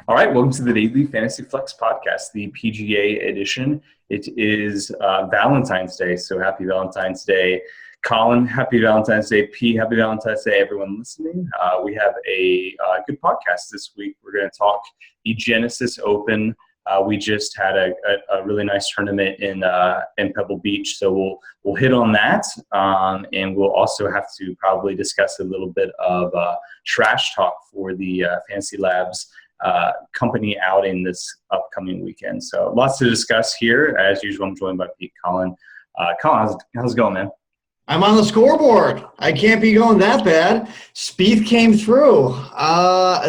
All right, welcome to the Daily Fantasy Flex Podcast, the PGA edition. It is Valentine's Day, so happy Valentine's Day. Colin, happy Valentine's Day. P, happy Valentine's Day, everyone listening. We have a good podcast this week. We're going to talk the Genesis Open. We just had a really nice tournament in Pebble Beach, so we'll hit on that, and we'll also have to probably discuss a little bit of trash talk for the FantasyLabs company outing this upcoming weekend. So lots to discuss here. As usual, I'm joined by Pete, Colin. Colin, how's it going, man? I'm on the scoreboard. I can't be going that bad. Spieth came through.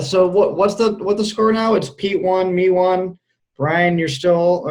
So what's the score now? It's Pete 1, me 1. Bryan, you're still,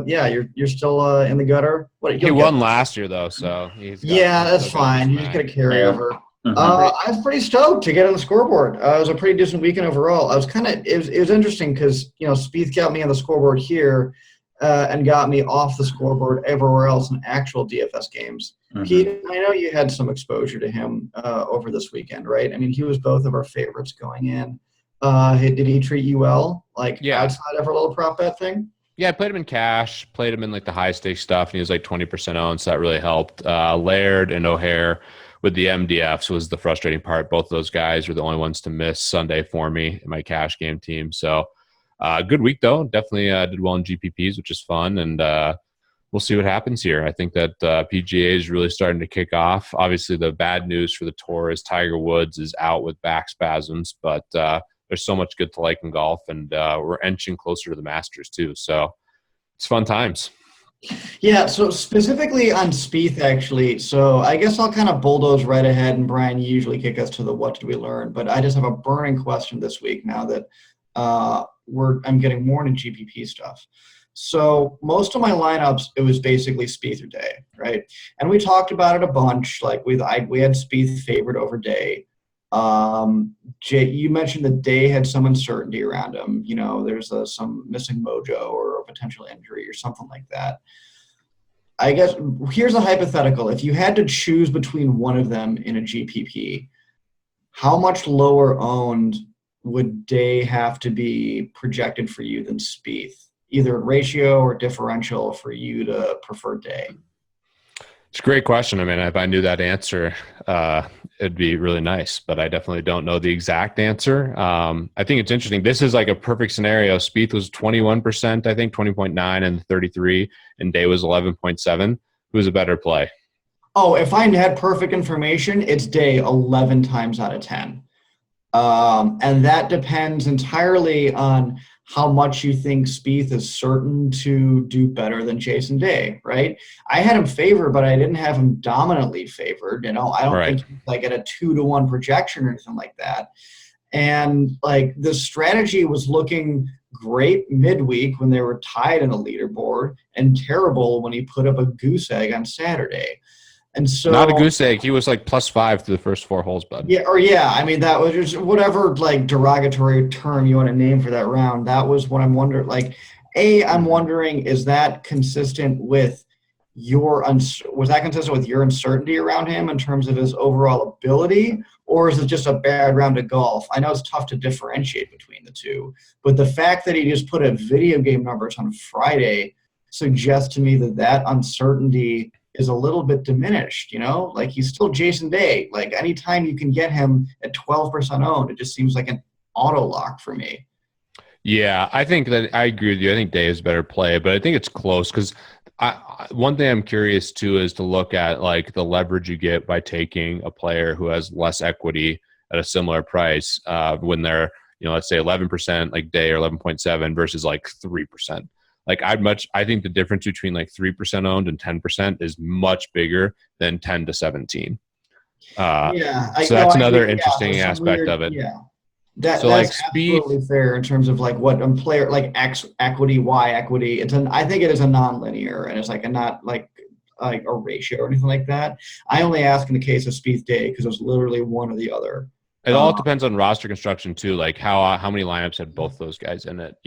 you're still in the gutter. He won last year though, so that's fine. You just got to carry over. Mm-hmm. I was pretty stoked to get on the scoreboard. It was a pretty decent weekend overall. I was it was interesting because Spieth got me on the scoreboard here, and got me off the scoreboard everywhere else in actual DFS games. Mm-hmm. Pete, I know you had some exposure to him over this weekend, right? I mean, he was both of our favorites going in. Did he treat you well, outside of our little prop bet thing? Yeah, I played him in cash, played him in the high stakes stuff, and he was 20% owned, so that really helped. Laird and O'Hare with the MDFs was the frustrating part. Both of those guys were the only ones to miss Sunday for me in my cash game team. So good week, though. Definitely did well in GPPs, which is fun, and we'll see what happens here. I think that PGA is really starting to kick off. Obviously, the bad news for the tour is Tiger Woods is out with back spasms, but there's so much good to like in golf, and we're inching closer to the Masters too. So it's fun times. Yeah, so specifically on Spieth, actually, so I guess I'll kind of bulldoze right ahead, and Bryan, you usually kick us to the what did we learn, but I just have a burning question this week now that I'm getting more into GPP stuff. So most of my lineups, it was basically Spieth or Day, right? And we talked about it a bunch. We had Spieth favored over Day. Jay, you mentioned that Day had some uncertainty around him. There's some missing mojo or a potential injury or something like that. I guess here's a hypothetical. If you had to choose between one of them in a GPP, how much lower owned would Day have to be projected for you than Spieth? Either ratio or differential for you to prefer Day? It's a great question. I mean, if I knew that answer, it'd be really nice, but I definitely don't know the exact answer. I think it's interesting. This is a perfect scenario. Spieth was 21%, I think 20.9 and 33, and Day was 11.7. Who's a better play? Oh, if I had perfect information, it's Day 11 times out of 10. And that depends entirely on how much you think Spieth is certain to do better than Jason Day, right? I had him favored, but I didn't have him dominantly favored. I don't think at a 2-1 projection or anything like that. And the strategy was looking great midweek when they were tied in the leaderboard, and terrible when he put up a goose egg on Saturday. And so, not a goose egg. He was +5 through the first 4 holes, bud. I mean, that was just whatever derogatory term you want to name for that round. That was what I'm wondering. I'm wondering, is that consistent with was that consistent with your uncertainty around him in terms of his overall ability, or is it just a bad round of golf? I know it's tough to differentiate between the two, but the fact that he just put up video game numbers on Friday suggests to me that uncertainty is a little bit diminished, he's still Jason Day. Anytime you can get him at 12% owned, it just seems like an auto lock for me. Yeah, I think that I agree with you. I think Day is a better play, but I think it's close because one thing I'm curious too is to look at the leverage you get by taking a player who has less equity at a similar price when they're, let's say 11% Day or 11.7 versus 3%. I think the difference between 3% owned and 10% is much bigger than 10 to 17. So that's another interesting aspect of it. Yeah, that's absolutely fair in terms of what a player X equity, Y equity. I think it is a non-linear, and it's not a ratio or anything like that. I only ask in the case of Spieth Day because it was literally one or the other. It all depends on roster construction too, how many lineups had both those guys in it.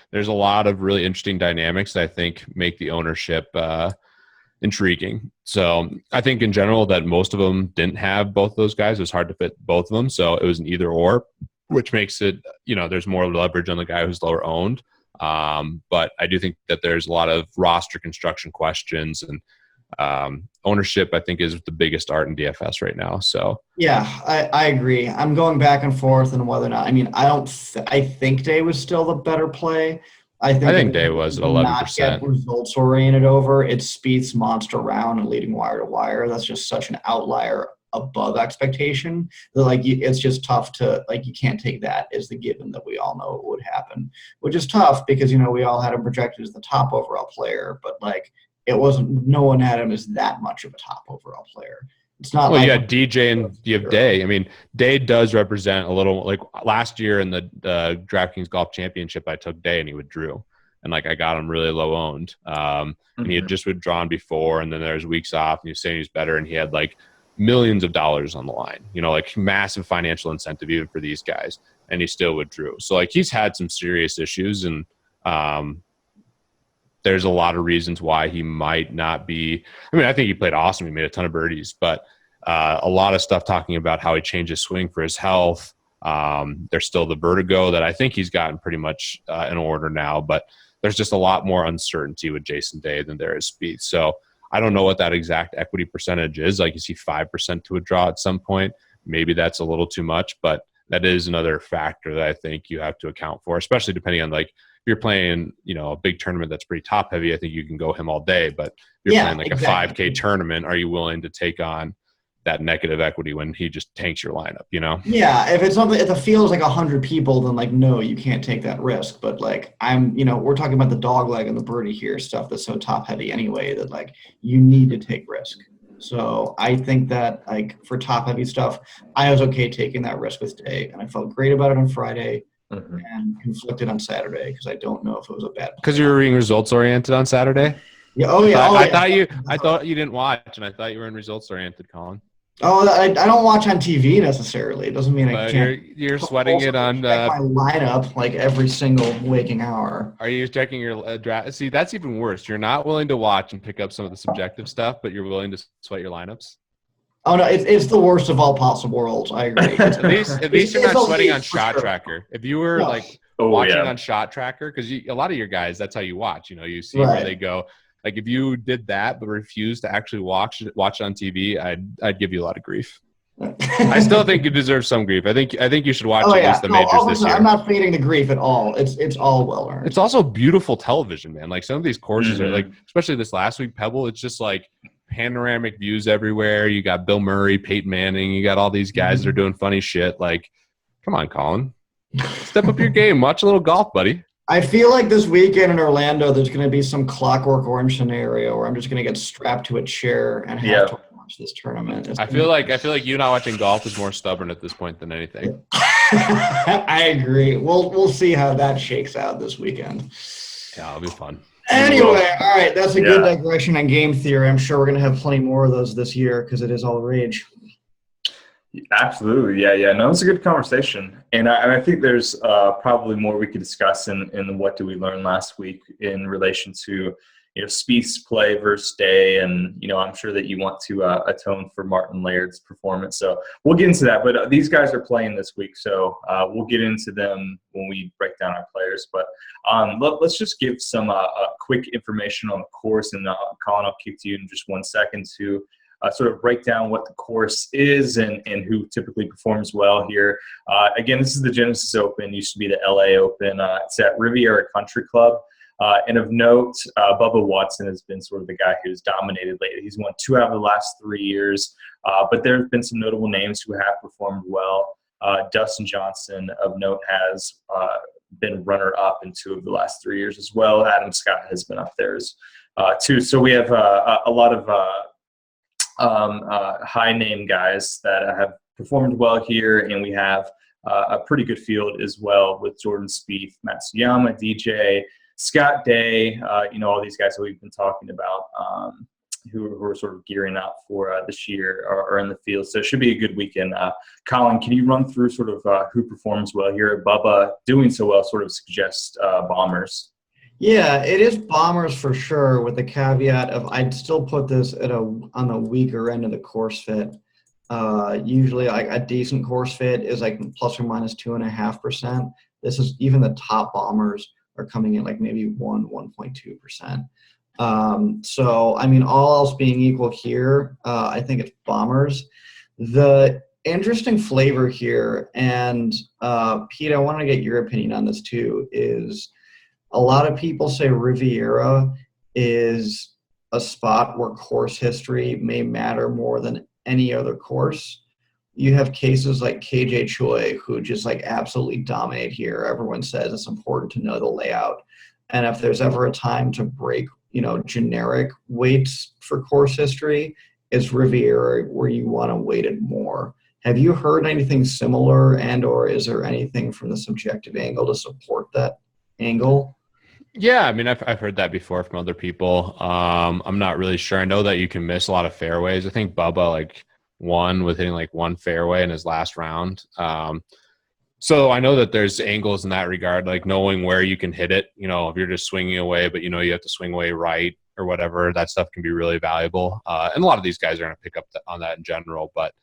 There's a lot of really interesting dynamics that I think make the ownership intriguing. So I think in general that most of them didn't have both those guys. It was hard to fit both of them, so it was an either or. which makes it, there's more leverage on the guy who's lower owned. But I do think that there's a lot of roster construction questions, and ownership, I think, is the biggest art in DFS right now. So yeah, I agree. I'm going back and forth on whether or not. I mean, I think Day was still the better play. I think Day was at 11%. Not get results oriented over. It's Spieth's monster round and leading wire to wire. That's just such an outlier above expectation that it's just tough to you can't take that as the given that we all know it would happen, which is tough because we all had him projected as the top overall player, but it wasn't. No one had him as that much of a top overall player. It's not. Well, you had DJ and you have Day. I mean, Day does represent a little. Like last year in the DraftKings Golf Championship, I took Day and he withdrew, and I got him really low owned. And he had just withdrawn before, and then there's weeks off, and he was saying he's better, and he had millions of dollars on the line. Massive financial incentive even for these guys, and he still withdrew. So he's had some serious issues, and there's a lot of reasons why he might not be. I mean, I think he played awesome. He made a ton of birdies, but a lot of stuff talking about how he changed his swing for his health. There's still the vertigo that I think he's gotten pretty much in order now, but there's just a lot more uncertainty with Jason Day than there is Spieth. So I don't know what that exact equity percentage is. Is he 5% to withdraw at some point? Maybe that's a little too much, but that is another factor that I think you have to account for, especially depending on if you're playing, a big tournament that's pretty top heavy. I think you can go him all day, but if you're playing exactly. a 5K tournament, are you willing to take on that negative equity when he just tanks your lineup, Yeah. If it's something, if the field is 100 people, then no, you can't take that risk. But we're talking about the dog leg and the birdie here stuff that's so top heavy anyway that you need to take risk. So I think that for top heavy stuff, I was okay taking that risk with Day, and I felt great about it on Friday. And conflicted on Saturday because I don't know if it was a bad. Because you were being results oriented on Saturday. Yeah. Oh yeah. I thought you didn't watch, and I thought you were in results oriented, Colin. Oh, I don't watch on TV necessarily. It doesn't mean I can't. You're sweating it on my lineup every single waking hour. Are you checking your draft? See, that's even worse. You're not willing to watch and pick up some of the subjective stuff, but you're willing to sweat your lineups. Oh no, it's the worst of all possible worlds. I agree. At least you're not sweating on Shot Tracker. If you were watching on Shot Tracker, because a lot of your guys, that's how you watch. You see where they go. If you did that but refused to actually watch it on TV, I'd give you a lot of grief. I still think you deserve some grief. I think you should watch at least the majors this year. I'm not fading the grief at all. It's all well earned. It's also beautiful television, man. Some of these courses are especially this last week, Pebble. It's just panoramic views everywhere. You got Bill Murray, Peyton Manning. You got all these guys that are doing funny shit. Come on, Colin, step up your game. Watch a little golf, buddy. I feel this weekend in Orlando, there's going to be some Clockwork Orange scenario where I'm just going to get strapped to a chair and have to watch this tournament. I feel like you not watching golf is more stubborn at this point than anything. I agree. We'll see how that shakes out this weekend. Yeah, it'll be fun. Anyway, all right, that's a good digression on game theory. I'm sure we're going to have plenty more of those this year because it is all the rage. Absolutely. Yeah. No, it's a good conversation. And I think there's probably more we could discuss in what did we learn last week in relation to, Spieth's play versus Day. And, I'm sure that you want to atone for Martin Laird's performance. So we'll get into that. But these guys are playing this week. So we'll get into them when we break down our players. But let's just give some quick information on the course. And Colin, I'll kick to you in just 1 second to sort of break down what the course is and who typically performs well here. Again, this is the Genesis Open. Used to be the LA Open. It's at Riviera Country Club. And of note, Bubba Watson has been sort of the guy who's dominated lately. He's won 2 out of the last 3 years. But there have been some notable names who have performed well. Dustin Johnson, of note, has been runner-up in 2 of the last 3 years as well. Adam Scott has been up there too. So we have a lot of high-name guys that have performed well here, and we have a pretty good field as well with Jordan Spieth, Matsuyama, DJ, Scott Day, all these guys that we've been talking about who are sort of gearing up for this year are in the field. So it should be a good weekend. Colin, can you run through sort of who performs well here? Bubba doing so well sort of suggests Bombers. Yeah, it is Bombers for sure, with the caveat of I'd still put this on the weaker end of the course fit. Usually like a decent course fit is like plus or minus 2.5%. This is even the top bombers are coming in like maybe 1.2%. So, I mean, all else being equal here, I think it's bombers. The interesting flavor here, and Pete, I want to get your opinion on this too, is a lot of people say Riviera is a spot where course history may matter more than any other course. You have cases like KJ Choi, who just like absolutely dominate here. Everyone says it's important to know the layout. And if there's ever a time to break, generic weights for course history, it's Riviera where you want to weight it more. Have you heard anything similar, and or is there anything from the subjective angle to support that angle? Yeah, I mean, I've heard that before from other people. I'm not really sure. I know that you can miss a lot of fairways. I think Bubba like won with hitting like one fairway in his last round. So I know that there's angles in that regard, like knowing where you can hit it. If you're just swinging away, but you have to swing away right or whatever, that stuff can be really valuable. And a lot of these guys are going to pick up on that in general. But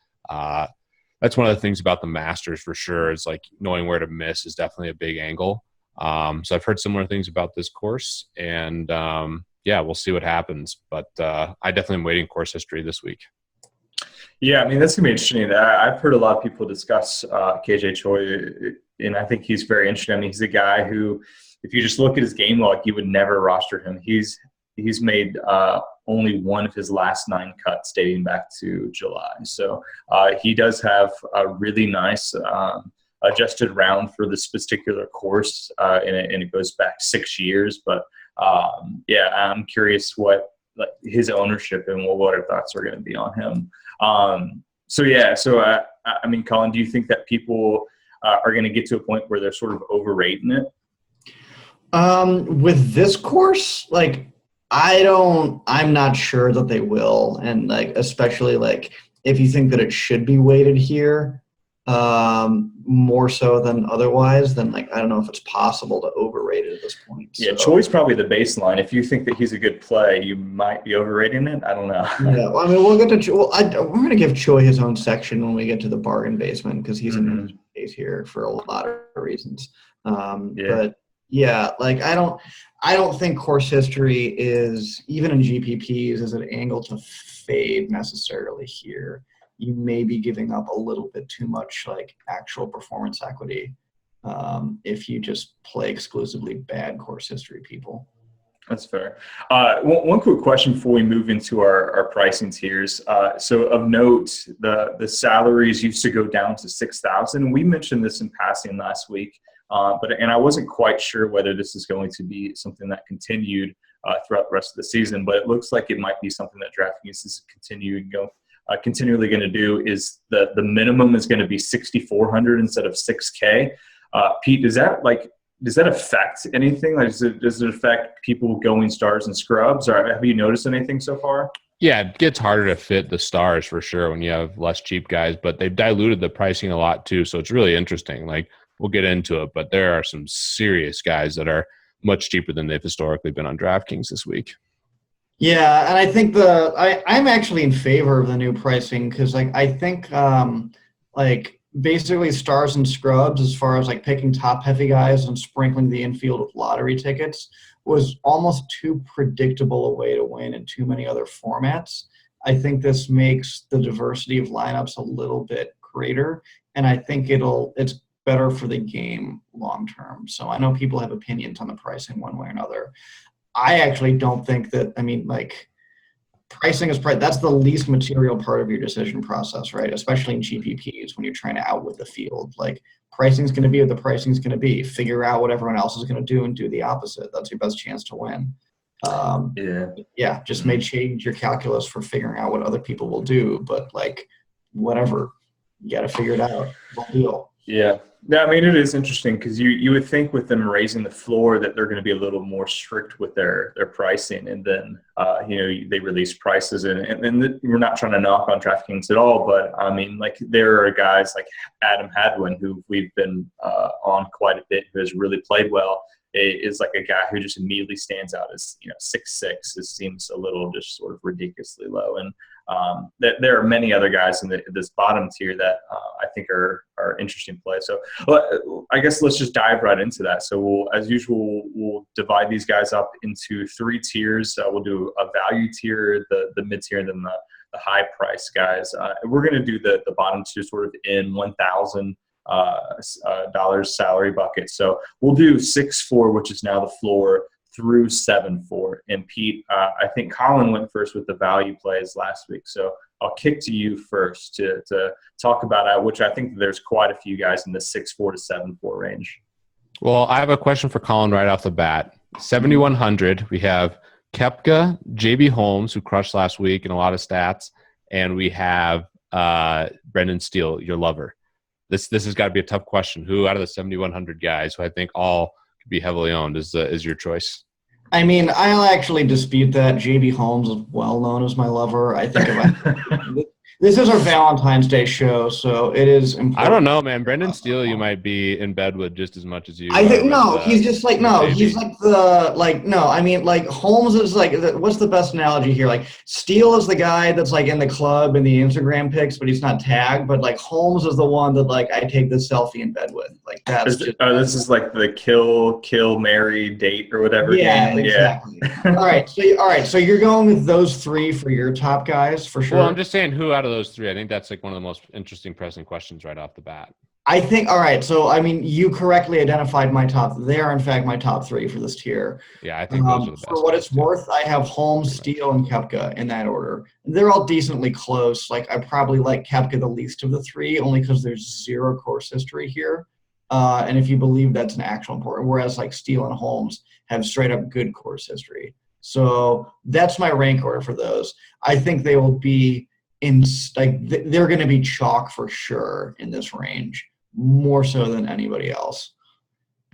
that's one of the things about the Masters for sure, is like knowing where to miss is definitely a big angle. So I've heard similar things about this course, and yeah, we'll see what happens. But I definitely am waiting course history this week. Yeah, I mean, that's going to be interesting. I've heard a lot of people discuss KJ Choi, and I think he's very interesting. I mean, he's a guy who, if you just look at his game log, you would never roster him. He's made only one of his last 9 cuts dating back to July. So he does have a really nice adjusted round for this particular course, and it goes back 6 years. But yeah, I'm curious what his ownership and what our thoughts are going to be on him. So I mean, Colin, do you think that people are going to get to a point where they're sort of overrating it? With this course, like I'm not sure that they will, and like especially like if you think that it should be weighted here, more so than otherwise, then like I don't know if it's possible to overrate it at this point. Yeah, Choi's probably the baseline. If you think that he's a good play, you might be overrating it. I don't know. Yeah, well, I mean, we'll get to we're going to give Choi his own section when we get to the bargain basement, because he's in his case here for a lot of reasons. But yeah, like I don't think course history is, even in GPPs, is an angle to fade necessarily here. You may be giving up a little bit too much like actual performance equity if you just play exclusively bad course history people. That's fair. One quick question before we move into our pricing tiers. So of note, the salaries used to go down to $6,000. We mentioned this in passing last week, but I wasn't quite sure whether this is going to be something that continued throughout the rest of the season. But it looks like it might be something that DraftKings is continually going to do. Is the minimum is going to be $6,400 instead of $6K. Pete, does that affect anything? Like, does it affect people going stars and scrubs, or have you noticed anything so far? Yeah, it gets harder to fit the stars for sure when you have less cheap guys, but they've diluted the pricing a lot too. So it's really interesting. Like, we'll get into it, but there are some serious guys that are much cheaper than they've historically been on DraftKings this week. Yeah, and I think I'm actually in favor of the new pricing, because like I think like basically stars and scrubs, as far as like picking top heavy guys and sprinkling the infield with lottery tickets, was almost too predictable a way to win in too many other formats. I think this makes the diversity of lineups a little bit greater, and I think it's better for the game long term. So I know people have opinions on the pricing one way or another. I actually don't think that, I mean, like, pricing is that's the least material part of your decision process, right? Especially in GPPs when you're trying to outwit the field. Like, pricing is going to be what the pricing is going to be. Figure out what everyone else is going to do and do the opposite. That's your best chance to win. Just may change your calculus for figuring out what other people will do, but like, whatever, you got to figure it out. Whole deal. Yeah. I mean, it is interesting because you would think with them raising the floor that they're going to be a little more strict with their pricing, and then they release prices, and we're not trying to knock on DraftKings at all, but I mean, like, there are guys like Adam Hadwin, who we've been on quite a bit, who has really played well. It is like a guy who just immediately stands out as 6'6". It seems a little just sort of ridiculously low, and there are many other guys in this bottom tier that I think are interesting play. So I guess let's just dive right into that. So as usual, we'll divide these guys up into 3 tiers. We'll do a value tier, the mid tier, and then the high price guys. We're going to do the bottom tier sort of in $1,000 dollars salary bucket. So we'll do 6-4, which is now the floor, through 7-4. And Pete, I think Colin went first with the value plays last week. So I'll kick to you first to talk about which I think there's quite a few guys in the 6-4 to 7-4 range. Well, I have a question for Colin right off the bat. 7,100, we have Koepka, JB Holmes, who crushed last week in a lot of stats, and we have Brendan Steele, your lover. This has got to be a tough question. Who out of the 7,100 guys, who I think all could be heavily owned, is your choice? I mean, I'll actually dispute that. JB Holmes is well known as my lover. I think this is our Valentine's Day show, so it is important. I don't know, man. Brendan Steele, you might be in bed with just as much as you. I think he's just like he's like I mean, like Holmes is like what's the best analogy here? Like Steele is the guy that's like in the club in the Instagram pics, but he's not tagged. But like Holmes is the one that like I take the selfie in bed with. Like that's this is like the kill, marry, date or whatever. Yeah, game. Exactly. All right. So you're going with those 3 for your top guys for sure. Well, I'm just saying who out of those 3. I think that's like one of the most interesting pressing questions right off the bat. I think, all right. So, I mean, you correctly identified my top. They are, in fact, my top 3 for this tier. Yeah, I think those are the best. For what it's worth, I have Holmes, Steele, and Koepka in that order. They're all decently close. Like, I probably like Koepka the least of the 3, only because there's 0 course history here. And if you believe that's an actual important, whereas like Steele and Holmes have straight up good course history. So that's my rank order for those. I think they will be they're going to be chalk for sure in this range, more so than anybody else.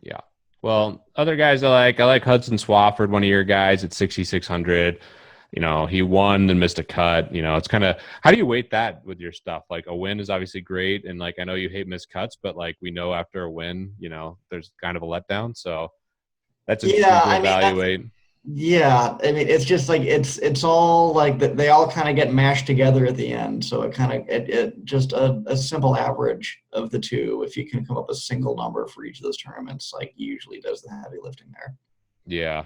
Yeah. Well, other guys I like Hudson Swafford, one of your guys at 6,600. You know, he won and missed a cut. You know, it's kind of, how do you weight that with your stuff? Like a win is obviously great. And like, I know you hate missed cuts, but like we know after a win, you know, there's kind of a letdown. So that's interesting to evaluate. Yeah, I mean, it's just like it's all like they all kind of get mashed together at the end. So it just a simple average of the 2. If you can come up with a single number for each of those tournaments, like usually does the heavy lifting there. Yeah,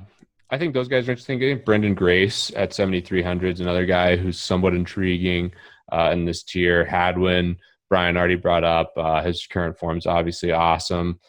I think those guys are interesting. I think Brendan Grace at 7,300 is another guy who's somewhat intriguing in this tier. Hadwin, Bryan already brought up. His current form is obviously awesome.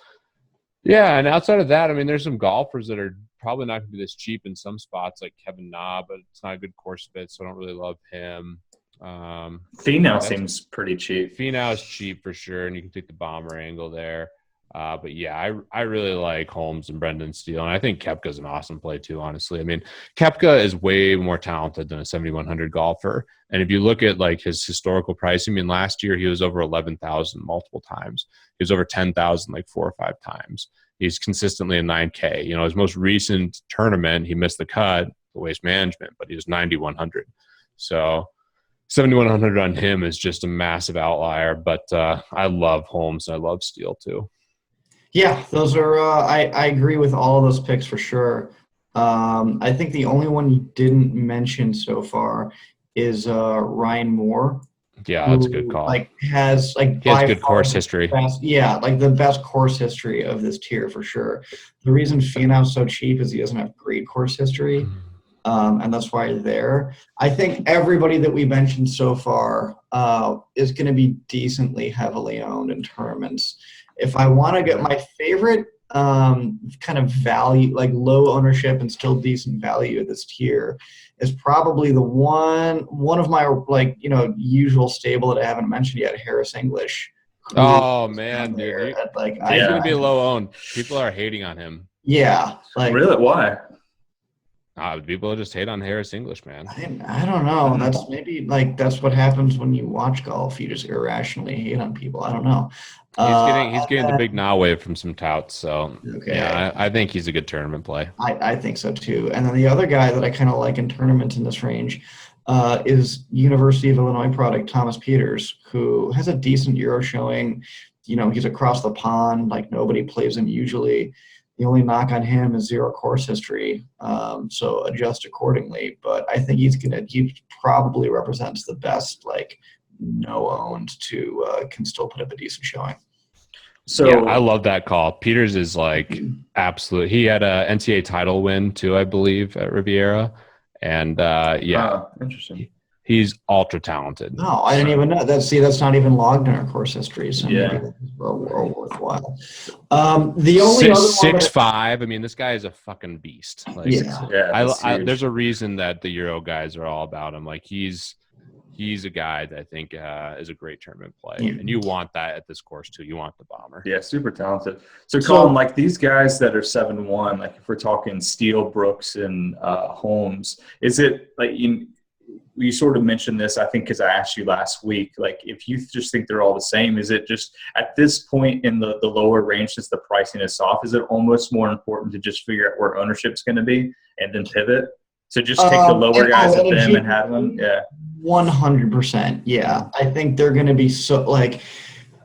Yeah, and outside of that, I mean, there's some golfers that are probably not going to be this cheap in some spots, like Kevin Na, but it's not a good course fit, so I don't really love him. Finau seems pretty cheap. Finau is cheap for sure, and you can take the bomber angle there. But yeah, I really like Holmes and Brendan Steele, and I think Koepka's an awesome play too, honestly. I mean, Koepka is way more talented than a 7,100 golfer. And if you look at like his historical price, I mean, last year he was over 11,000 multiple times. He was over 10,000 like 4 or 5 times. He's consistently a 9K. You know, his most recent tournament, he missed the cut, the Waste Management, but he was 9,100. So 7,100 on him is just a massive outlier. But I love Holmes and I love Steele too. Yeah, those are. I agree with all of those picks for sure. I think the only one you didn't mention so far is Ryan Moore. Yeah, that's a good call. Like he has good course history. The best course history of this tier for sure. The reason Finau's so cheap is he doesn't have great course history, and that's why he's there. I think everybody that we mentioned so far is going to be decently heavily owned in tournaments. If I want to get my favorite kind of value, like low ownership and still decent value of this tier, is probably the one of my usual stable that I haven't mentioned yet, Harris English. Oh man, dude, he's gonna be low owned. People are hating on him. Yeah, really? Why? People just hate on Harris English, man. I don't know. That's what happens when you watch golf. You just irrationally hate on people. I don't know. He's getting the big now wave from some touts. So yeah, I think he's a good tournament play. I think so too. And then the other guy that I kind of like in tournaments in this range is University of Illinois product Thomas Peters, who has a decent Euro showing. You know, he's across the pond. Like nobody plays him usually. The only knock on him is 0 course history, so adjust accordingly. But I think he probably represents the best, like, no owned to can still put up a decent showing. So yeah, I love that call. Peters is like absolute. He had a NCAA title win too, I believe, at Riviera, and interesting. He's ultra talented. No, I didn't even know that. See, that's not even logged in our course history, so maybe that's worthwhile. The only other 6'5". I mean, this guy is a fucking beast. Like, there's a reason that the Euro guys are all about him. Like, he's a guy that I think is a great tournament play, and you want that at this course too. You want the bomber. Yeah, super talented. So Colin, like these guys that are 7-1, like if we're talking Steele, Brooks, and Holmes, is it like you sort of mentioned this, I think, because I asked you last week, like if you just think they're all the same, is it just at this point in the lower range, since the pricing is soft, is it almost more important to just figure out where ownership's going to be and then pivot? So just take the lower guys at them and have them? Yeah. 100%. Yeah. I think they're going to be so, like,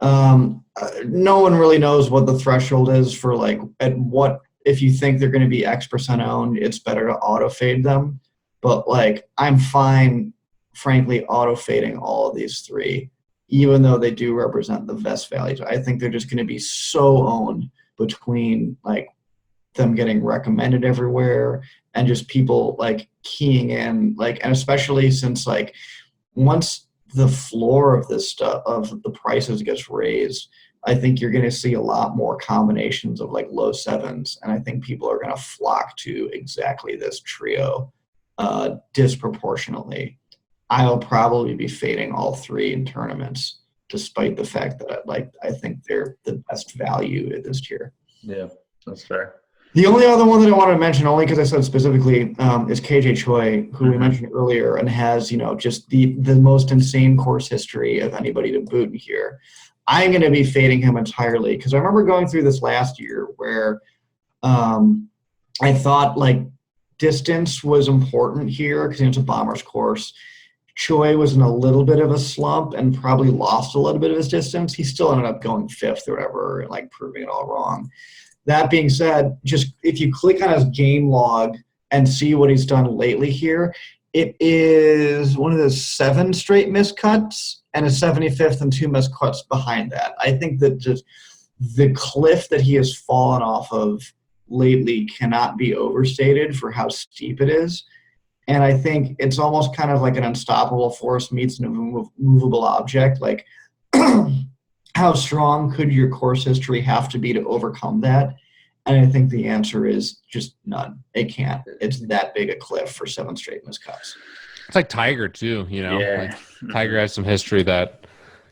no one really knows what the threshold is for, like, at what, if you think they're going to be X% owned, it's better to auto fade them. But, like, I'm fine, frankly, auto fading all of these three, even though they do represent the best values. I think they're just going to be so owned between, like, them getting recommended everywhere and just people, like, keying in, like, and especially since, like, once the floor of this stuff, of the prices gets raised, I think you're going to see a lot more combinations of, like, low sevens. And I think people are going to flock to exactly this trio disproportionately. I'll probably be fading all three in tournaments, despite the fact that I think they're the best value at this tier. Yeah, that's fair. The only other one that I wanted to mention, only because I said specifically, is KJ Choi, who we mentioned earlier, and has, just the most insane course history of anybody to boot in here. I'm going to be fading him entirely because I remember going through this last year where I thought, like, distance was important here because it's a bomber's course. Choi was in a little bit of a slump and probably lost a little bit of his distance. He still ended up going 5th or whatever, and, like, proving it all wrong. That being said, just if you click on his game log and see what he's done lately here, it is one of the 7 straight miscuts and a 75th and 2 miscuts behind that. I think that just the cliff that he has fallen off of lately cannot be overstated for how steep it is. And I think it's almost kind of like an unstoppable force meets an immovable object. Like, how strong could your course history have to be to overcome that? And I think the answer is just none. It can't. It's that big a cliff for 7 straight miscuts. It's like Tiger too, Like Tiger has some history that,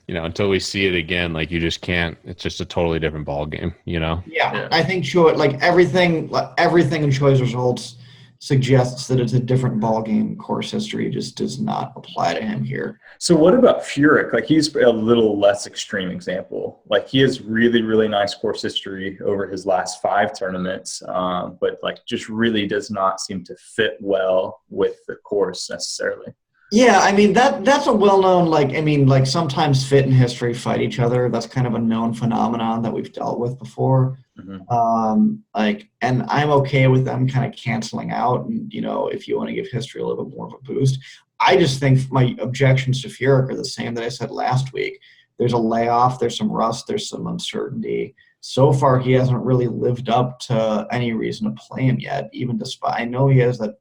until we see it again, like, you just can't. It's just a totally different ball game, Yeah. I think Choi, like, everything in Choi's results suggests that it's a different ball game. Course history just does not apply to him here. So what about Furyk? Like, he's a little less extreme example. Like, he has really, really nice course history over his last 5 tournaments, but, like, just really does not seem to fit well with the course necessarily. Yeah, I mean, that's a well-known, like, sometimes fit and history fight each other. That's kind of a known phenomenon that we've dealt with before. And I'm okay with them kind of canceling out. And, if you want to give history a little bit more of a boost, I just think my objections to Furyk are the same that I said last week. There's a layoff, there's some rust, there's some uncertainty. So far, he hasn't really lived up to any reason to play him yet, even despite, I know he has that,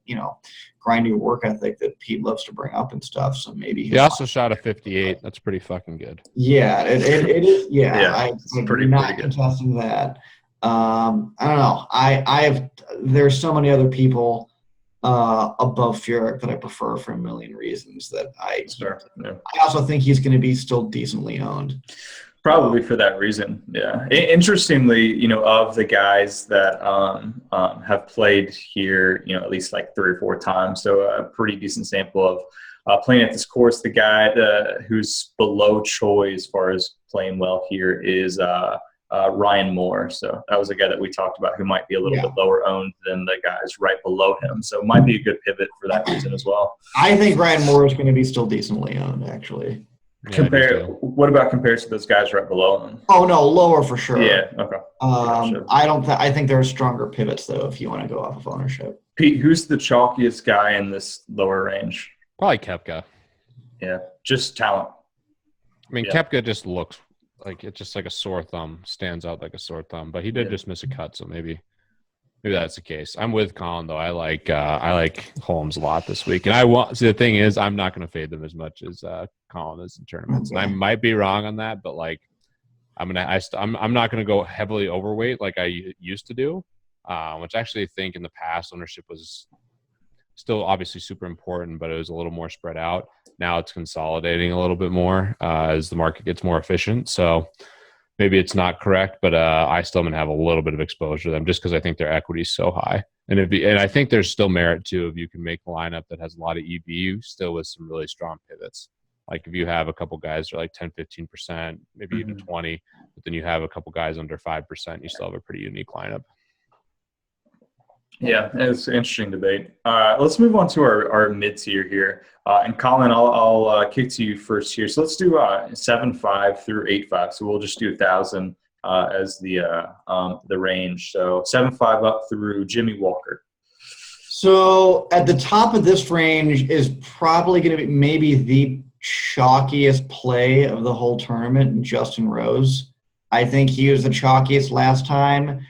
grindy work ethic that Pete loves to bring up and stuff. So maybe he also shot a 58. That's pretty fucking good. Yeah, it is. Yeah, I'm pretty not good. contesting that. I don't know. There's so many other people above Furyk that I prefer for a million reasons that I also think he's going to be still decently owned. Probably for that reason, yeah. Interestingly, of the guys that have played here, at least like 3 or 4 times, so a pretty decent sample of playing at this course. The guy who's below Choi as far as playing well here is Ryan Moore. So that was a guy that we talked about who might be a little bit lower owned than the guys right below him. So it might be a good pivot for that reason as well. I think Ryan Moore is going to be still decently owned, actually. Yeah, I do too. What about compared to those guys right below them? Oh no, lower for sure. Yeah. Okay. Gotcha. I think there are stronger pivots though if you want to go off of ownership. Pete, who's the chalkiest guy in this lower range? Probably Koepka. Yeah, just talent. I mean, Koepka just looks like it's just like a sore thumb, stands out like a sore thumb. But he did just miss a cut, so maybe that's the case. I'm with Colin though. I like Holmes a lot this week, and the thing is, I'm not going to fade them as much as Colin is in tournaments, and I might be wrong on that, but like I'm not going to go heavily overweight like I used to do, which I actually think in the past ownership was still obviously super important, but it was a little more spread out. Now it's consolidating a little bit more as the market gets more efficient. So maybe it's not correct, but I still am going to have a little bit of exposure to them just because I think their equity is so high. And I think there's still merit too if you can make a lineup that has a lot of EV still with some really strong pivots. Like if you have a couple guys that are like 10, 15%, maybe even 20, but then you have a couple guys under 5%, you still have a pretty unique lineup. Yeah, it's an interesting debate. Let's move on to our mid-tier here. And Colin, I'll kick to you first here. So let's do 7.5 through 8.5. So we'll just do 1,000 as the range. So 7.5 up through Jimmy Walker. So at the top of this range is probably going to be maybe the chalkiest play of the whole tournament, Justin Rose. I think he was the chalkiest last time.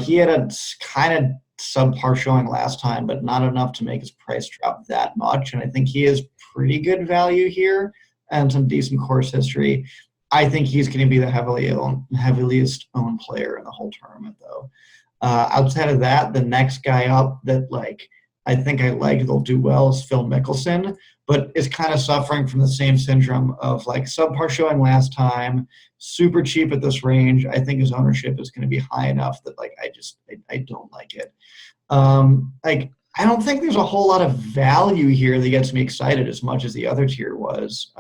He had a kind of subpar showing last time, but not enough to make his price drop that much. And I think he is pretty good value here and some decent course history. I think he's going to be the heaviest owned player in the whole tournament, though. Outside of that, the next guy up that I think they'll do well is Phil Mickelson, but is kind of suffering from the same syndrome of subpar showing last time, super cheap at this range. I think his ownership is going to be high enough that I don't like it. I don't think there's a whole lot of value here that gets me excited as much as the other tier was.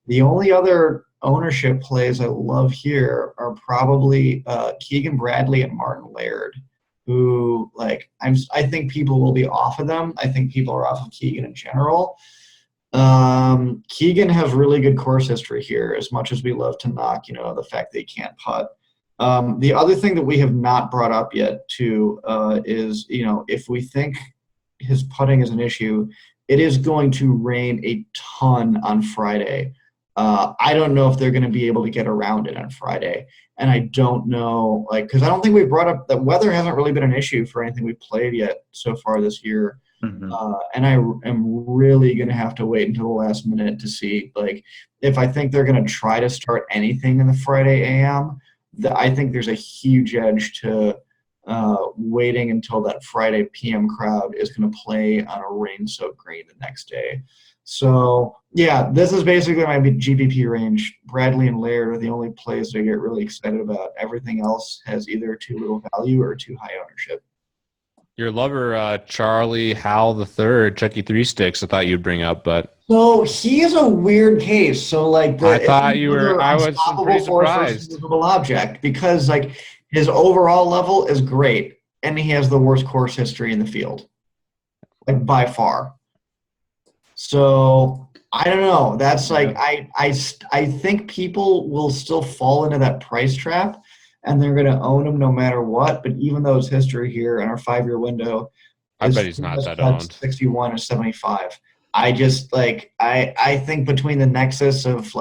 The only other ownership plays I love here are probably Keegan Bradley and Martin Laird, who I think people will be off of them. I think people are off of Keegan in general. Keegan has really good course history here, as much as we love to knock, the fact that he can't putt. The other thing that we have not brought up yet too is, if we think his putting is an issue, it is going to rain a ton on Friday. I don't know if they're going to be able to get around it on Friday. And I don't know, because I don't think we brought up that weather hasn't really been an issue for anything we've played yet so far this year. And I am really going to have to wait until the last minute to see, if I think they're going to try to start anything in the Friday AM, I think there's a huge edge to waiting until that Friday PM crowd is going to play on a rain-soaked green the next day. So, yeah, this is basically my GPP range. Bradley and Laird are the only plays that I get really excited about. Everything else has either too little value or too high ownership. Your lover, Charlie Howell III, Chucky Three Sticks, I thought you'd bring up, but so he is a weird case. So I thought you were. I was pretty surprised. Movable object because his overall level is great, and he has the worst course history in the field, by far. So I don't know. That's I think people will still fall into that price trap. And they're going to own him no matter what. But even though his history here in our 5-year window, I bet he's not that owned. 61 or 75. I just I think between the nexus of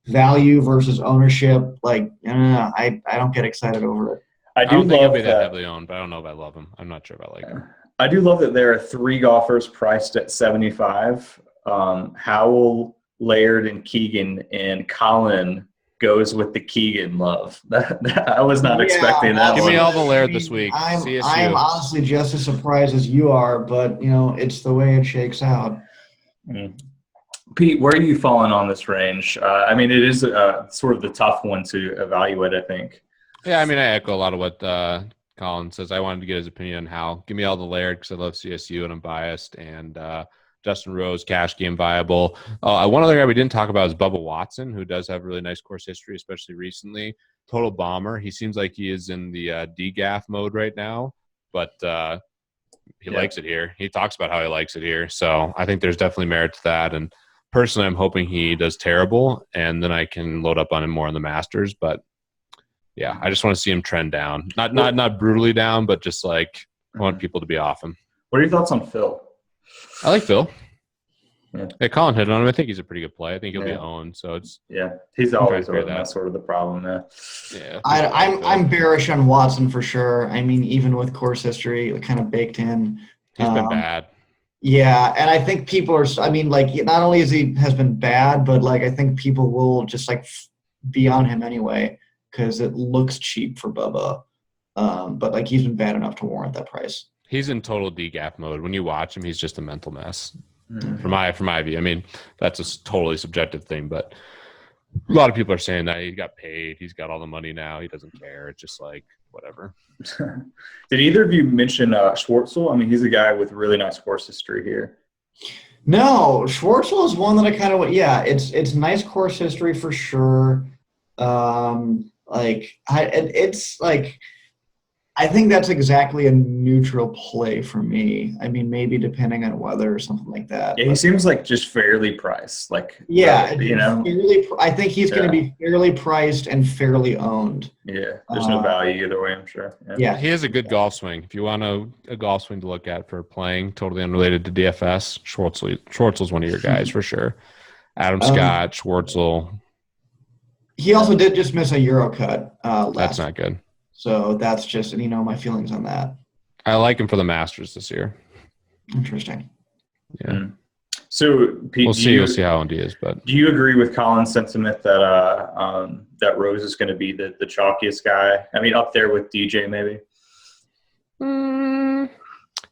value versus ownership, I don't get excited over it. I don't think he'll be that heavily owned, but I don't know if I love him. I'm not sure if I like him. I do love that there are 3 golfers priced at 75. Howell, Laird, and Keegan, and Colin goes with the Keegan love. I was not expecting that. Give me all the Laird this week. I'm honestly just as surprised as you are, but it's the way it shakes out. Pete, where are you falling on this range? It is sort of the tough one to evaluate, I think. Yeah, I echo a lot of what Colin says. I wanted to get his opinion on how. Give me all the Laird because I love CSU and I'm biased, and Justin Rose, cash game viable. One other guy we didn't talk about is Bubba Watson, who does have really nice course history, especially recently. Total bomber. He seems like he is in the DGAF mode right now, but he likes it here. He talks about how he likes it here. So I think there's definitely merit to that. And personally, I'm hoping he does terrible, and then I can load up on him more on the Masters. But yeah, I just want to see him trend down, not brutally down, but just like I want people to be off him. What are your thoughts on Phil? I like Phil. Yeah. Hey, Colin hit on him. I think he's a pretty good play. I think he'll be owned. So it's he's always that. That's sort of the problem. Yeah, I'm bearish on Watson for sure. I mean, even with course history kind of baked in, he's been bad. Yeah, and I think people are. I mean, like not only has been bad, but like I think people will just like be on him anyway because it looks cheap for Bubba. But like he's been bad enough to warrant that price. He's in total DGAF mode. When you watch him, he's just a mental mess. Mm-hmm. For my view, I mean that's a totally subjective thing, but a lot of people are saying that he got paid. He's got all the money now. He doesn't care. It's just like whatever. Did either of you mention Schwartzel? I mean, he's a guy with really nice course history here. No, Schwartzel is one that I kind of yeah. It's nice course history for sure. It's like. I think that's exactly a neutral play for me. I mean, maybe depending on weather or something like that. Yeah, he seems like just fairly priced. I think he's going to be fairly priced and fairly owned. Yeah, there's no value either way, I'm sure. Yeah, he has a good golf swing. If you want a golf swing to look at for playing, totally unrelated to DFS, Schwartzel's one of your guys for sure. Adam Scott, Schwartzel. He also did just miss a Euro cut That's not good. So that's just, my feelings on that. I like him for the Masters this year. Interesting. Yeah. Mm. So Pete, we'll see how owned he is. But do you agree with Colin's sentiment that that Rose is going to be the chalkiest guy? I mean, up there with DJ maybe.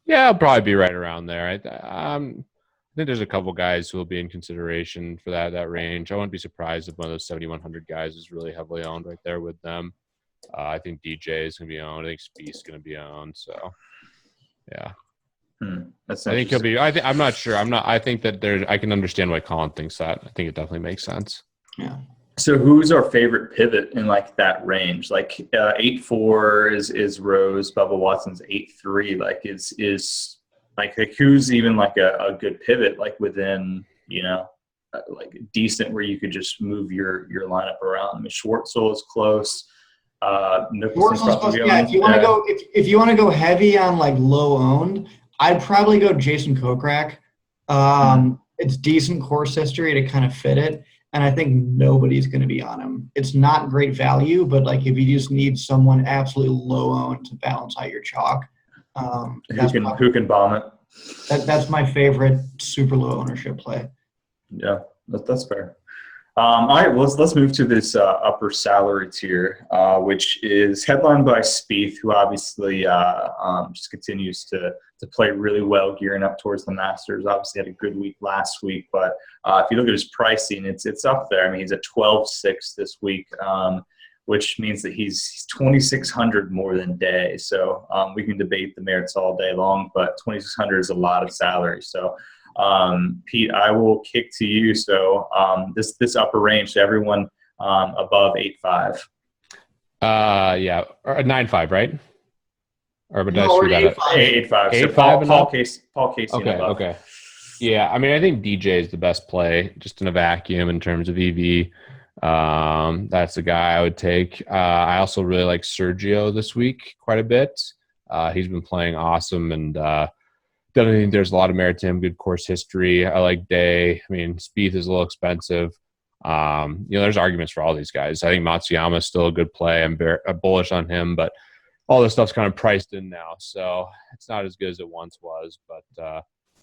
Yeah, I'll probably be right around there. I think there's a couple guys who will be in consideration for that range. I wouldn't be surprised if one of those 7,100 guys is really heavily owned right there with them. I think DJ is going to be owned. I think Spieth's going to be owned. So, yeah. I think he'll be. I'm not sure. I think that I can understand why Colin thinks that. I think it definitely makes sense. Yeah. So, who's our favorite pivot in like that range? Like 8-4 is Rose. Bubba Watson's 8-3. Like is like who's even like a good pivot like within like decent where you could just move your lineup around. I mean, Schwartzel is close. If you want to go heavy on like low owned, I'd probably go Jason Kokrak. It's decent course history to kind of fit it, and I think nobody's going to be on him. It's not great value, but like if you just need someone absolutely low owned to balance out your chalk, who can bomb it? That's my favorite super low ownership play. Yeah, that's fair. All right, well, let's move to this upper salary tier, which is headlined by Spieth, who obviously just continues to play really well, gearing up towards the Masters. Obviously had a good week last week, but if you look at his pricing, it's up there. I mean, he's at 12.6 this week, which means that he's 2,600 more than Day. So we can debate the merits all day long, but 2,600 is a lot of salary. So. Pete, I will kick to you. So this upper range to everyone above 8.5. Yeah, or 9.5, right? Or but no, 8.5. 8.5. So Paul Casey. Okay. Yeah, I mean, I think DJ is the best play just in a vacuum in terms of EV. That's the guy I would take. I also really like Sergio this week quite a bit. He's been playing awesome and. Definitely think there's a lot of merit to him, good course history. I like Day. I mean, Spieth is a little expensive. There's arguments for all these guys. I think Matsuyama is still a good play. I'm bullish on him, but all this stuff's kind of priced in now. So it's not as good as it once was. But,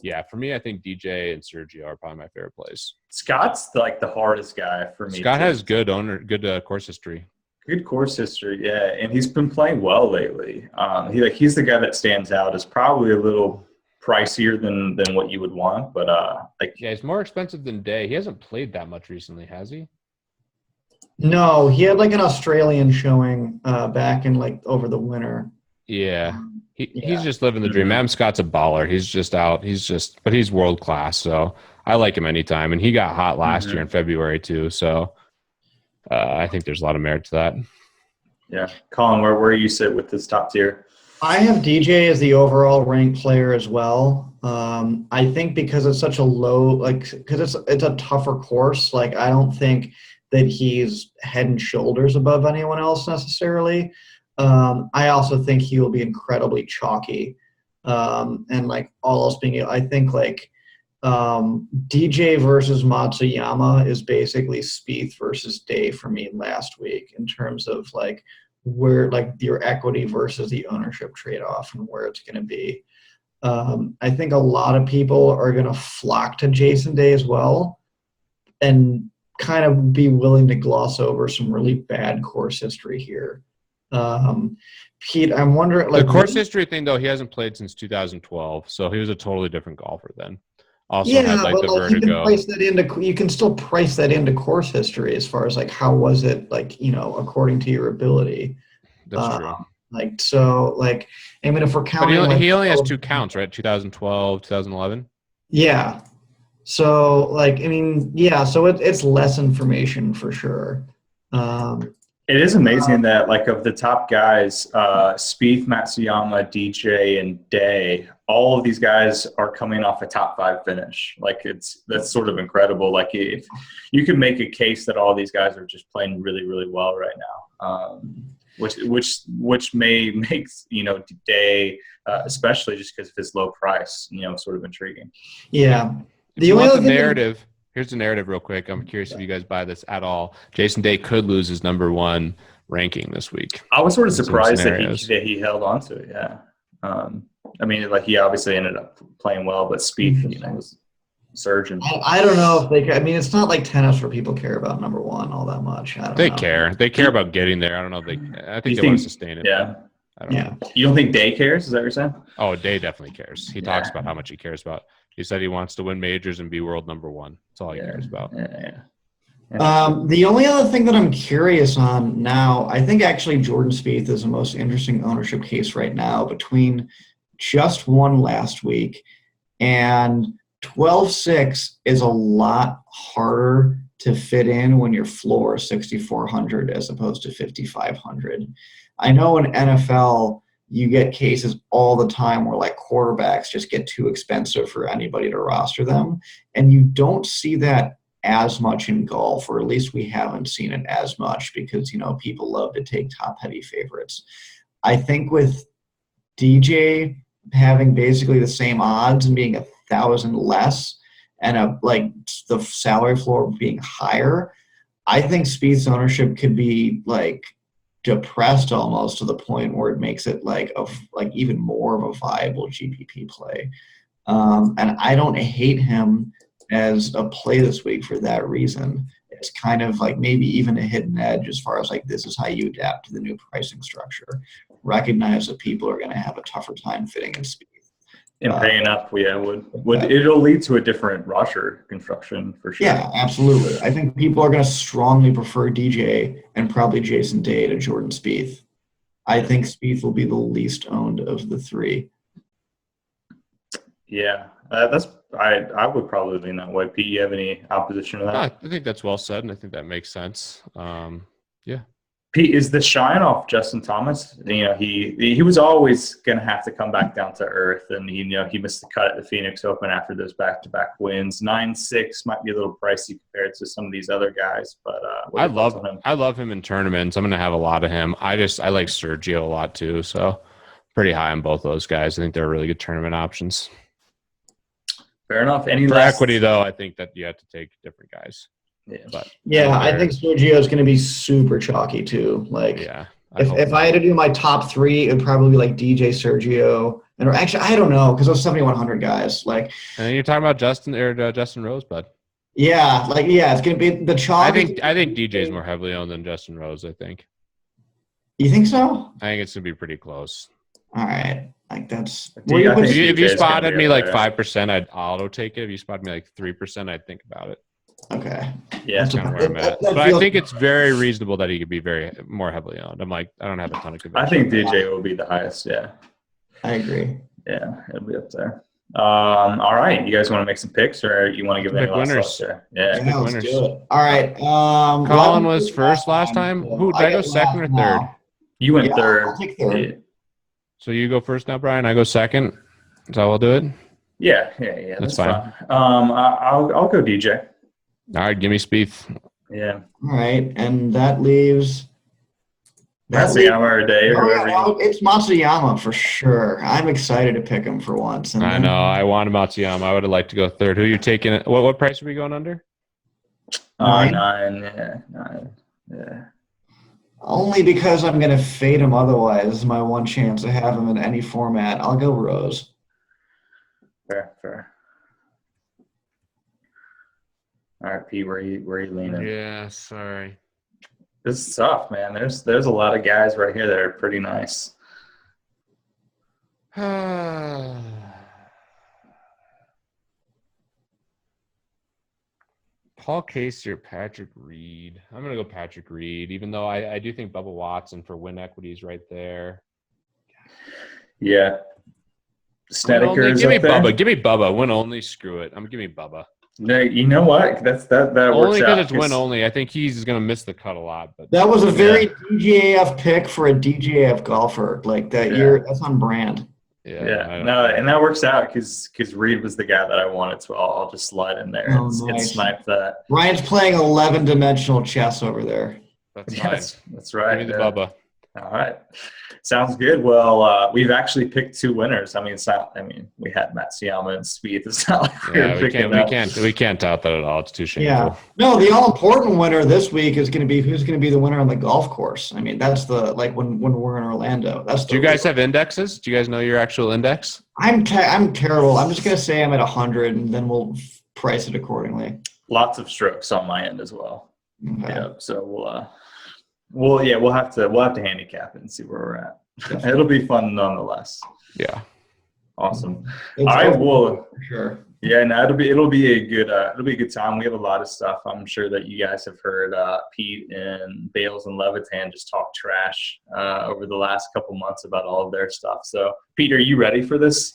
yeah, for me, I think DJ and Sergio are probably my favorite plays. Scott's like the hardest guy for me. Scott has good course history. Good course history, yeah. And he's been playing well lately. He's the guy that stands out. Is probably a little – pricier than what you would want, but he's more expensive than Day. He hasn't played that much recently, has he? No, he had like an Australian showing back in like over the winter. Yeah. He's just living the dream. Adam Scott's a baller. He's just out. But he's world class. So I like him anytime. And he got hot last year in February too. So I think there's a lot of merit to that. Yeah. Colin, where you sit with this top tier? I have DJ as the overall ranked player as well. I think because it's such a low, because it's a tougher course. Like, I don't think that he's head and shoulders above anyone else necessarily. I also think he will be incredibly chalky. And like all else being, I think like DJ versus Matsuyama is basically Spieth versus Day for me last week in terms of like where like your equity versus the ownership trade-off and where it's going to be. I think a lot of people are going to flock to Jason Day as well and kind of be willing to gloss over some really bad course history here. Pete, I'm wondering, like, the course history thing though, he hasn't played since 2012, so he was a totally different golfer then. Also yeah, had like but the like vertigo. you can still price that into course history as far as like how was it, like, according to your ability. That's true. Like, so like, I mean, if we're But counting, he only has 2 counts, right? 2012, 2011. Yeah. So like, I mean, yeah. So it's less information for sure. It is amazing that, like, of the top guys, Spieth, Matsuyama, DJ, and Day, all of these guys are coming off a top 5 finish. Like, that's sort of incredible. Like, if you could make a case that all these guys are just playing really, really well right now, which may make Day, especially just because of his low price, sort of intriguing. Yeah. If you want the narrative. Here's the narrative real quick. I'm curious if you guys buy this at all. Jason Day could lose his #1 ranking this week. I was sort of surprised that he held on to it, yeah. I mean, like, he obviously ended up playing well, but Spieth, was surging. I don't know if they care. I mean, it's not like tennis where people care about #1 all that much. I don't know. Care. They care about getting there. I don't know if I think they want to sustain it. Yeah. I don't know. You don't think Day cares? Is that what you're saying? Oh, Day definitely cares. He talks about how much he cares about. He said he wants to win majors and be world #1. That's all he cares about. The only other thing that I'm curious on now, I think actually Jordan Spieth is the most interesting ownership case right now between just won last week and 12.6 is a lot harder to fit in when your floor is 6,400 as opposed to 5,500. I know in NFL, you get cases all the time where like quarterbacks just get too expensive for anybody to roster them. And you don't see that as much in golf, or at least we haven't seen it as much because, people love to take top heavy favorites. I think with DJ having basically the same odds and being 1,000 less and like the salary floor being higher, I think Spieth's ownership could be like depressed almost to the point where it makes it like even more of a viable GPP play. And I don't hate him as a play this week for that reason. It's kind of like maybe even a hidden edge as far as like this is how you adapt to the new pricing structure. Recognize that people are going to have a tougher time fitting in Spieth. And paying up, it'll lead to a different roster construction for sure. Yeah, absolutely. I think people are going to strongly prefer DJ and probably Jason Day to Jordan Spieth. I think Spieth will be the least owned of the 3. Yeah, I would probably lean that way. Pete, you have any opposition to that? I think that's well said, and I think that makes sense. Yeah. Pete, is the shine off Justin Thomas? He was always going to have to come back down to earth, and he missed the cut at the Phoenix Open after those back-to-back wins. 9-6 might be a little pricey compared to some of these other guys, but I love him in tournaments. I'm going to have a lot of him. I like Sergio a lot too, so pretty high on both those guys. I think they're really good tournament options. Fair enough. For equity, though, I think that you have to take different guys. Yeah, I think Sergio is going to be super chalky too. Like, if I had to do my top 3, it would probably be like DJ, Sergio, and actually I don't know because those 7,100 guys. Like, and then you're talking about Justin Rosebud. Yeah, it's going to be the chalk. I think DJ is more heavily owned than Justin Rose. I think. You think so? I think it's going to be pretty close. All right, like that's. If you spotted me like 5%, I'd auto take it. If you spotted me like 3%, I'd think about it. Okay. Yeah, that's kind of where I'm at. But I think it's very reasonable that he could be very more heavily owned. I don't have a ton of conviction. I think DJ will be the highest. Yeah, I agree. Yeah, it'll be up there. All right, you guys want to make some picks, or you want to give any last thoughts there? Yeah, let's do it. All right. Colin was first last time. Who did I go second or third? You went third. I'll take third. So you go first now, Brian. I go second. Is that how we'll do it? Yeah. That's fine. I'll go DJ. All right, give me Spieth. Yeah. All right, and that leaves. Matsuyama or Day or whoever. It's Matsuyama for sure. I'm excited to pick him for once. And I know. I wanted Matsuyama. I would have liked to go third. Who are you taking? What price are we going under? 9. 9. Yeah, 9. Yeah. Only because I'm going to fade him otherwise. This is my one chance to have him in any format. I'll go Rose. Fair. All right, Pete, where are you leaning? Yeah, sorry. This is tough, man. There's a lot of guys right here that are pretty nice. Paul Casey or Patrick Reed? I'm going to go Patrick Reed, even though I do think Bubba Watson for win equity is right there. Yeah. Snedeker is give me up there. Bubba. Give me Bubba. Win only. Screw it. Give me Bubba. No, you know what? That works out. Only because it's win only. I think he's going to miss the cut a lot. But that was a very DJAF pick for a DJAF golfer. Like that year, that's on brand. Yeah. No, and that works out because Reed was the guy that I wanted, so I'll just slide in there and snipe that. Ryan's playing 11-dimensional chess over there. That's fine. That's right. Give me the Bubba. All right. Sounds good. Well, we've actually picked 2 winners. I mean, it's not. I mean, we had Matsuyama and Spieth. It's not like we can't tout that at all. It's too shameful. Yeah. No, the all-important winner this week is going to be who's going to be the winner on the golf course. I mean, that's the when we're in Orlando. Do you guys have indexes? Do you guys know your actual index? I'm terrible. I'm just going to say I'm at 100, and then we'll price it accordingly. Lots of strokes on my end as well. Okay. Yeah. So we'll have to handicap it and see where we're at. It'll be fun nonetheless. Yeah. Awesome. I will. For sure. Yeah, no, it'll be a good time. We have a lot of stuff. I'm sure that you guys have heard Pete and Bales and Levitan just talk trash over the last couple months about all of their stuff. So, Pete, are you ready for this?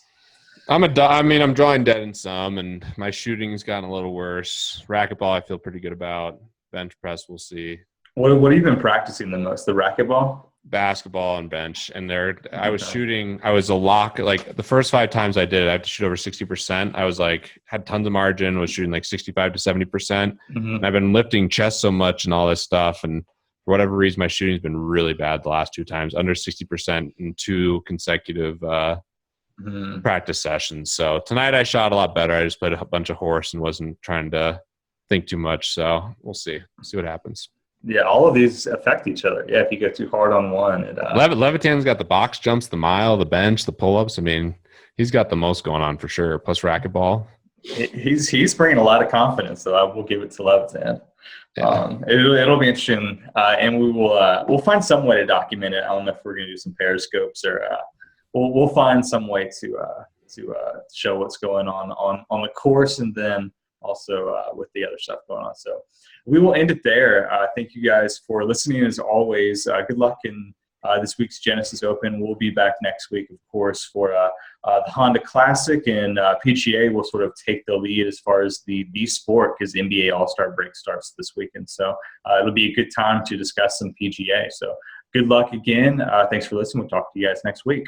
I'm drawing dead in some, and my shooting's gotten a little worse. Racquetball, I feel pretty good about. Bench press, we'll see. What have you been practicing the most? The racquetball? Basketball and bench. And I was shooting, I was a lock. Like the first 5 times I did it, I had to shoot over 60%. I was had tons of margin, was shooting 65 to 70%. Mm-hmm. And I've been lifting chest so much and all this stuff. And for whatever reason, my shooting's been really bad the last 2 times, under 60% in 2 consecutive practice sessions. So tonight I shot a lot better. I just played a bunch of horse and wasn't trying to think too much. So we'll see what happens. Yeah, all of these affect each other. Yeah, if you go too hard on one. Levitan's got the box jumps, the mile, the bench, the pull-ups. I mean, he's got the most going on for sure, plus racquetball. He's bringing a lot of confidence, so I will give it to Levitan. Yeah. It'll be interesting, and we'll find some way to document it. I don't know if we're going to do some periscopes or we'll find some way to show what's going on the course, and then also with the other stuff going on. So we will end it there. Thank you guys for listening as always. Good luck in this week's Genesis Open. We'll be back next week, of course, for the Honda Classic, and PGA will sort of take the lead as far as the sport because the NBA All-Star break starts this weekend. So it'll be a good time to discuss some PGA. So good luck again. Thanks for listening. We'll talk to you guys next week.